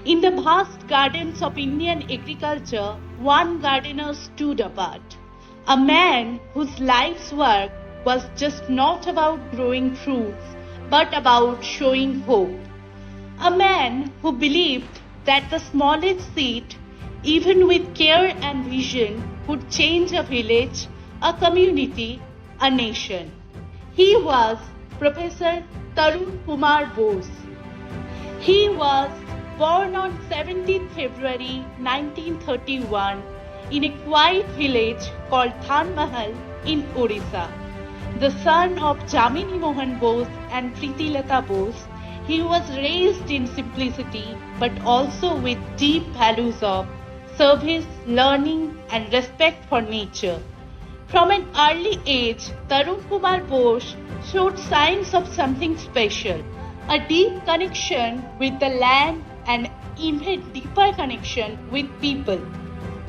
In the vast gardens of Indian agriculture, one gardener stood apart. A man whose life's work was just not about growing fruits, but about showing hope. A man who believed that the smallest seed, even with care and vision, could change a village, a community, a nation. He was Professor Tarun Kumar Bose. He was born on 17th February 1931 in a quiet village called Thanmahal in Orissa. The son of Jamini Mohan Bose and Preeti Lata Bose, he was raised in simplicity but also with deep values of service, learning and respect for nature. From an early age, Tarun Kumar Bose showed signs of something special, a deep connection with the land and even deeper connection with people.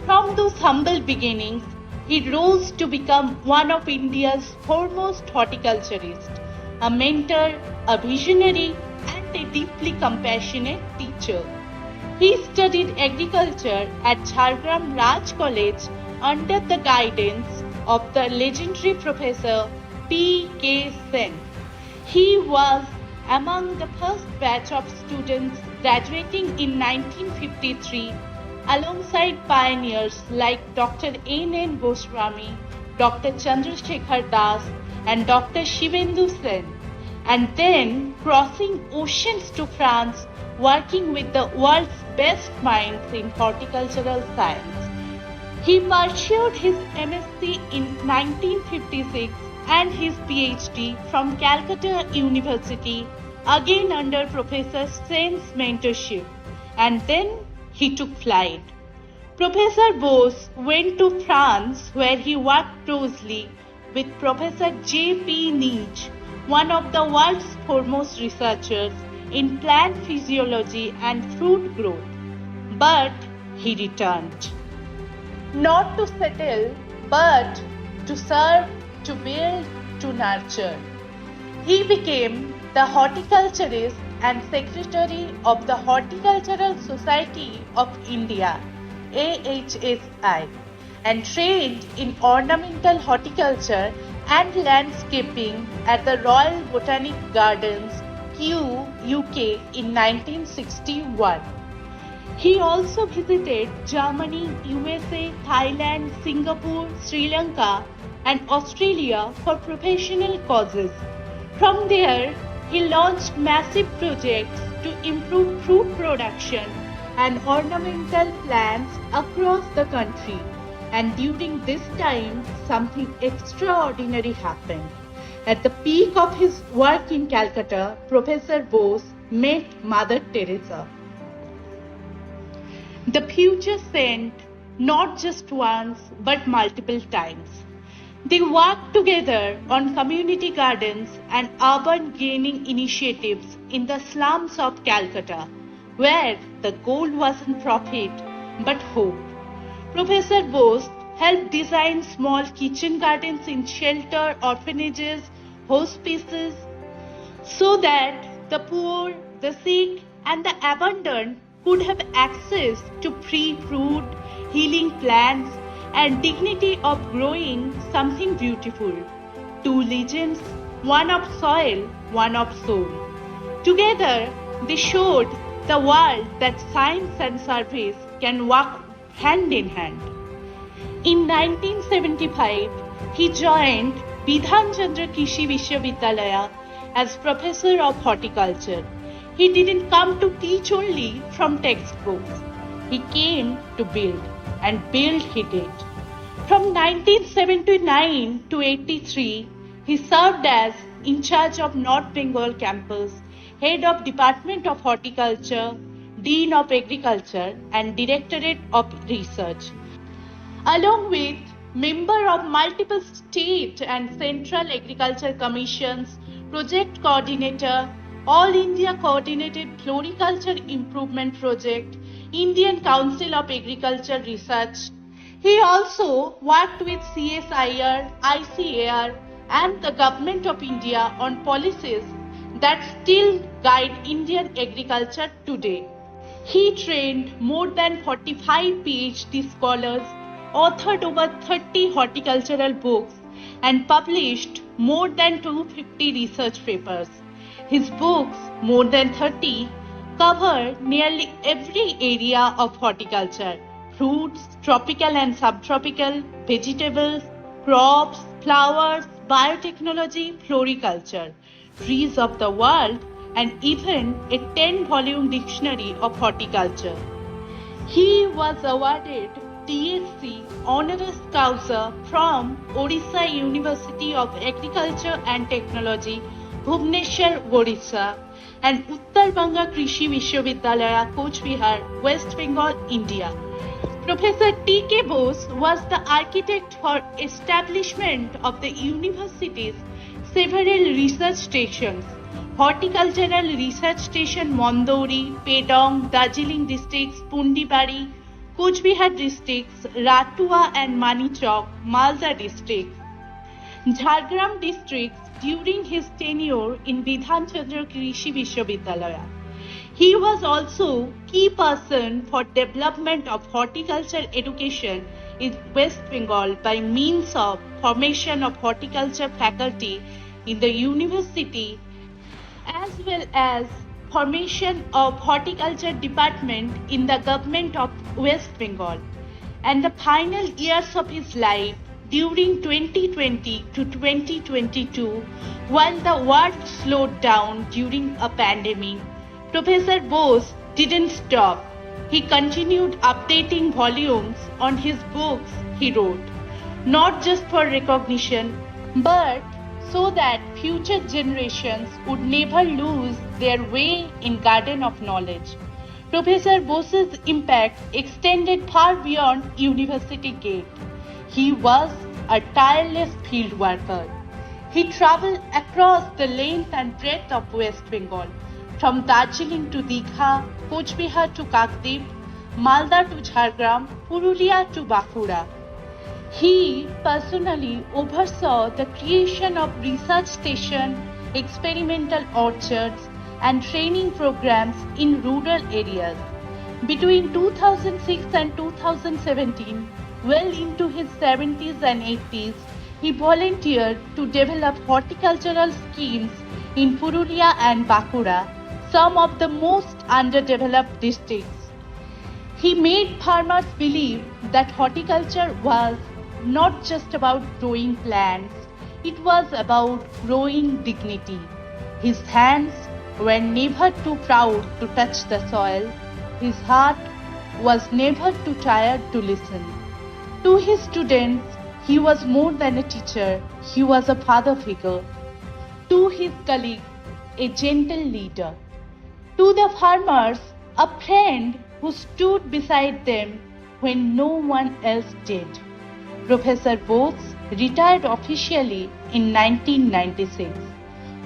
From those humble beginnings, he rose to become one of India's foremost horticulturists, a mentor, a visionary, and a deeply compassionate teacher. He studied agriculture at Jhargram Raj College under the guidance of the legendary Professor P. K. Sen. He was among the first batch of students graduating in 1953 alongside pioneers like Dr. N. Goswami, Dr. Chandrasekhar Das and Dr. Shivendu Sen, and then crossing oceans to France working with the world's best minds in horticultural science. He pursued his MSc in 1956 and his PhD from Calcutta University, again under Professor Sen's mentorship, and then he took flight. Professor Bose went to France where he worked closely with Professor J.P. Nij, one of the world's foremost researchers in plant physiology and fruit growth. But he returned. Not to settle, but to serve, to build, to nurture. He became the horticulturist and secretary of the Horticultural Society of India, AHSI, and trained in ornamental horticulture and landscaping at the Royal Botanic Gardens, Kew, UK in 1961. He also visited Germany, USA, Thailand, Singapore, Sri Lanka, and Australia for professional causes. From there, he launched massive projects to improve fruit production and ornamental plants across the country. And during this time, something extraordinary happened. At the peak of his work in Calcutta, Professor Bose met Mother Teresa. The future sent not just once but multiple times. They worked together on community gardens and urban greening initiatives in the slums of Calcutta, where the goal wasn't profit but hope. Professor Bose helped design small kitchen gardens in shelter, orphanages, hospices, so that the poor, the sick, and the abandoned could have access to free fruit, healing plants, and dignity of growing something beautiful. Two legends, one of soil, one of soul. Together, they showed the world that science and service can work hand in hand. In 1975, he joined Bidhan Chandra Krishi Vishwavidyalaya as Professor of Horticulture. He didn't come to teach only from textbooks. He came to build, and build he did. From 1979 to 83, he served as in charge of North Bengal campus, head of Department of Horticulture, Dean of Agriculture, and Directorate of Research, along with member of multiple state and central agriculture commissions, project coordinator, All India Coordinated Floriculture Improvement Project, Indian Council of Agriculture Research. He also worked with CSIR, ICAR, and the Government of India on policies that still guide Indian agriculture today. He trained more than 45 PhD scholars, authored over 30 horticultural books, and published more than 250 research papers. His books, more than 30, cover nearly every area of horticulture: fruits, tropical and subtropical, vegetables, crops, flowers, biotechnology, floriculture, trees of the world, and even a 10-volume dictionary of horticulture. He was awarded DSc honoris causa from Orissa University of Agriculture and Technology, Bhubaneswar, Orissa, and Uttar Banga Krishi Vishwavidyalaya, Coach Bihar, West Bengal, India. Professor T.K. Bose was the architect for establishment of the university's several research stations: Horticultural Research Station Mondouri, Pedong, Darjeeling districts, Pundibari, Coach Bihar districts, Ratua and Manichok, Malda districts, Jhargram districts during his tenure in Bidhan Chandra Krishi Vishwavidyalaya. He was also key person for development of horticulture education in West Bengal by means of formation of horticulture faculty in the university, as well as formation of horticulture department in the government of West Bengal. And the final years of his life during 2020 to 2022, while the world slowed down during a pandemic, Professor Bose didn't stop. He continued updating volumes on his books he wrote, not just for recognition, but so that future generations would never lose their way in garden of knowledge. Professor Bose's impact extended far beyond university gate. He was a tireless field worker. He traveled across the length and breadth of West Bengal, from Darjeeling to Digha, Coach Bihar to Kakdip, Malda to Jhargram, Purulia to Bankura. He personally oversaw the creation of research stations, experimental orchards, and training programs in rural areas. Between 2006 and 2017, well into his 70s and 80s, he volunteered to develop horticultural schemes in Purulia and Bankura, some of the most underdeveloped districts. He made farmers believe that horticulture was not just about growing plants, it was about growing dignity. His hands were never too proud to touch the soil. His heart was never too tired to listen. To his students, he was more than a teacher, he was a father figure. To his colleagues, a gentle leader. To the farmers, a friend who stood beside them when no one else did. Professor Bose retired officially in 1996,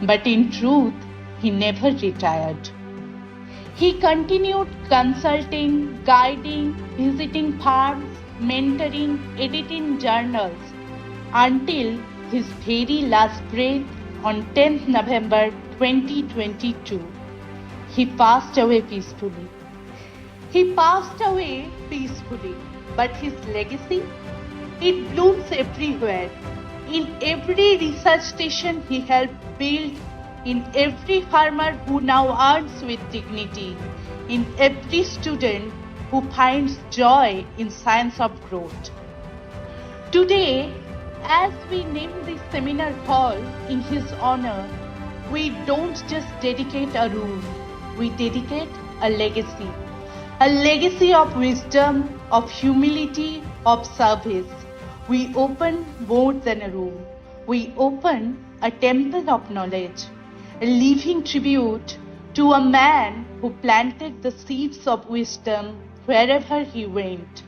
but in truth, he never retired. He continued consulting, guiding, visiting farms, mentoring, editing journals until his very last breath on 10th November 2022. He passed away peacefully. But his legacy, it blooms everywhere. In every research station he helped build, in every farmer who now earns with dignity, in every student who finds joy in science of growth. Today, as we name this seminar hall in his honor, we don't just dedicate a room. we dedicate a legacy of wisdom, of humility, of service. We open more than a room. We open a temple of knowledge, a living tribute to a man who planted the seeds of wisdom wherever he went.